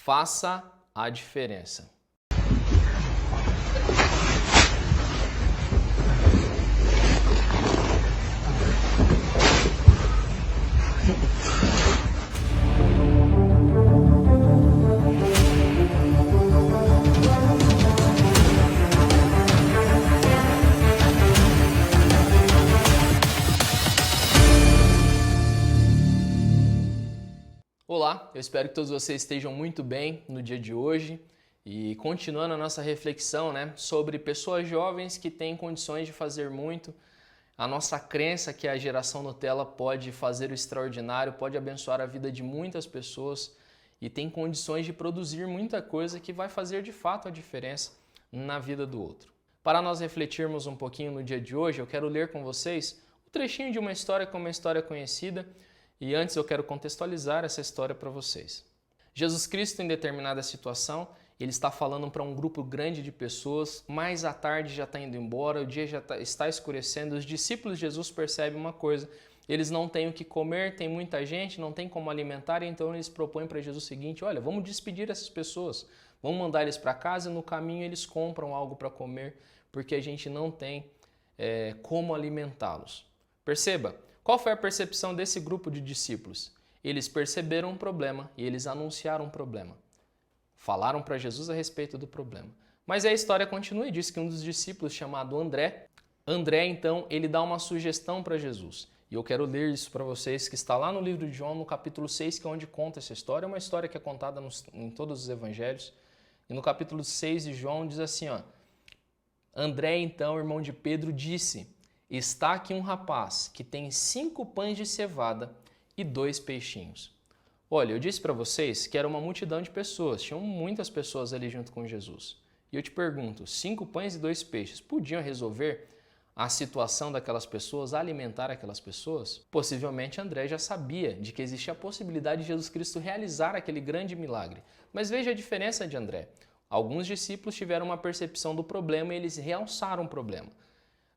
Faça a diferença. Olá, eu espero que todos vocês estejam muito bem no dia de hoje e continuando a nossa reflexão, sobre pessoas jovens que têm condições de fazer muito. A nossa crença que a geração Nutella pode fazer o extraordinário, pode abençoar a vida de muitas pessoas e tem condições de produzir muita coisa que vai fazer de fato a diferença na vida do outro. Para nós refletirmos um pouquinho no dia de hoje, eu quero ler com vocês um trechinho de uma história que é uma história conhecida. E antes eu quero contextualizar essa história para vocês. Jesus Cristo, em determinada situação, ele está falando para um grupo grande de pessoas, mais à tarde já está indo embora, o dia já está escurecendo, os discípulos de Jesus percebem uma coisa, eles não têm o que comer, tem muita gente, não tem como alimentar, então eles propõem para Jesus o seguinte, olha, vamos despedir essas pessoas, vamos mandar eles para casa e no caminho eles compram algo para comer, porque a gente não tem como alimentá-los. Perceba, qual foi a percepção desse grupo de discípulos? Eles perceberam um problema e eles anunciaram um problema. Falaram para Jesus a respeito do problema. Mas a história continua e diz que um dos discípulos, chamado André, então, ele dá uma sugestão para Jesus. E eu quero ler isso para vocês, que está lá no livro de João, no capítulo 6, que é onde conta essa história. É uma história que é contada em todos os evangelhos. E no capítulo 6 de João diz assim, André, então, irmão de Pedro, disse... Está aqui um rapaz que tem 5 pães de cevada e 2 peixinhos. Olha, eu disse para vocês que era uma multidão de pessoas, tinham muitas pessoas ali junto com Jesus. E eu te pergunto, 5 pães e 2 peixes podiam resolver a situação daquelas pessoas, alimentar aquelas pessoas? Possivelmente André já sabia de que existia a possibilidade de Jesus Cristo realizar aquele grande milagre. Mas veja a diferença de André. Alguns discípulos tiveram uma percepção do problema e eles realçaram o problema.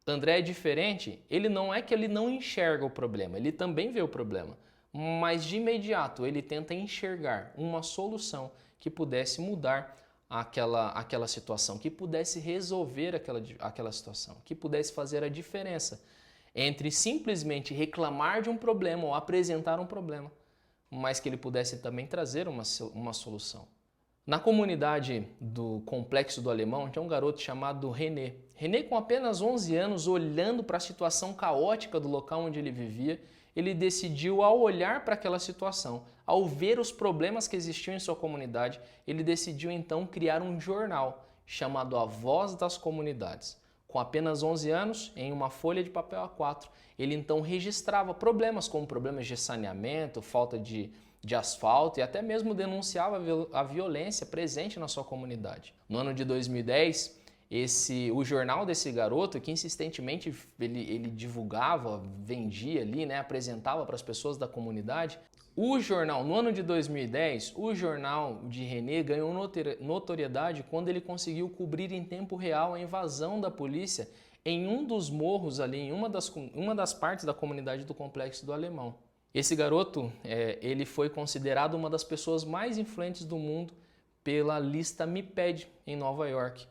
André é diferente, ele não é que ele não enxerga o problema, ele também vê o problema, mas de imediato ele tenta enxergar uma solução que pudesse mudar aquela situação, que pudesse resolver aquela situação, que pudesse fazer a diferença entre simplesmente reclamar de um problema ou apresentar um problema, mas que ele pudesse também trazer uma solução. Na comunidade do Complexo do Alemão, tinha um garoto chamado René. René, com apenas 11 anos, olhando para a situação caótica do local onde ele vivia, ele decidiu, ao olhar para aquela situação, ao ver os problemas que existiam em sua comunidade, ele decidiu então criar um jornal chamado A Voz das Comunidades. Com apenas 11 anos, em uma folha de papel A4, ele então registrava problemas como problemas de saneamento, falta de asfalto e até mesmo denunciava a violência presente na sua comunidade. No ano de 2010, o jornal desse garoto, que insistentemente ele divulgava, vendia ali, apresentava para as pessoas da comunidade, no ano de 2010, o jornal de René ganhou notoriedade quando ele conseguiu cobrir em tempo real a invasão da polícia em um dos morros ali, em uma das partes da comunidade do Complexo do Alemão. Esse garoto, ele foi considerado uma das pessoas mais influentes do mundo pela lista MIPED em Nova York.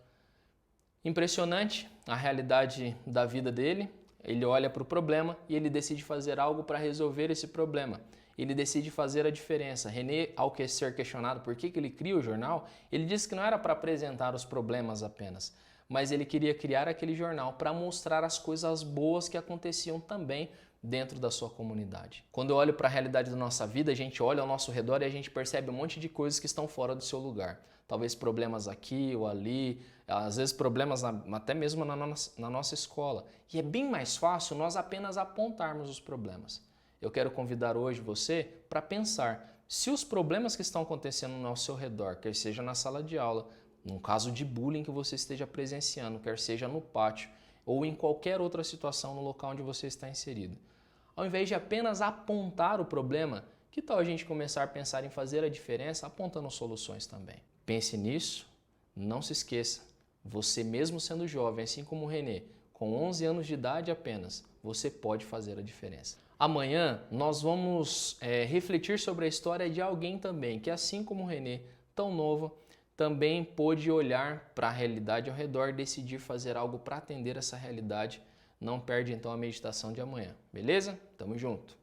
Impressionante a realidade da vida dele, ele olha para o problema e ele decide fazer algo para resolver esse problema. Ele decide fazer a diferença. René, ao ser questionado por que ele cria o jornal, ele disse que não era para apresentar os problemas apenas, mas ele queria criar aquele jornal para mostrar as coisas boas que aconteciam também dentro da sua comunidade. Quando eu olho para a realidade da nossa vida, a gente olha ao nosso redor e a gente percebe um monte de coisas que estão fora do seu lugar. Talvez problemas aqui ou ali, às vezes problemas até mesmo na nossa escola. E é bem mais fácil nós apenas apontarmos os problemas. Eu quero convidar hoje você para pensar se os problemas que estão acontecendo ao seu redor, quer seja na sala de aula, num caso de bullying que você esteja presenciando, quer seja no pátio ou em qualquer outra situação no local onde você está inserido. Ao invés de apenas apontar o problema, que tal a gente começar a pensar em fazer a diferença apontando soluções também? Pense nisso, não se esqueça, você mesmo sendo jovem, assim como o René, com 11 anos de idade apenas, você pode fazer a diferença. Amanhã nós vamos refletir sobre a história de alguém também que, assim como o René, tão novo, também pôde olhar para a realidade ao redor e decidir fazer algo para atender essa realidade. Não perde então a meditação de amanhã, beleza? Tamo junto!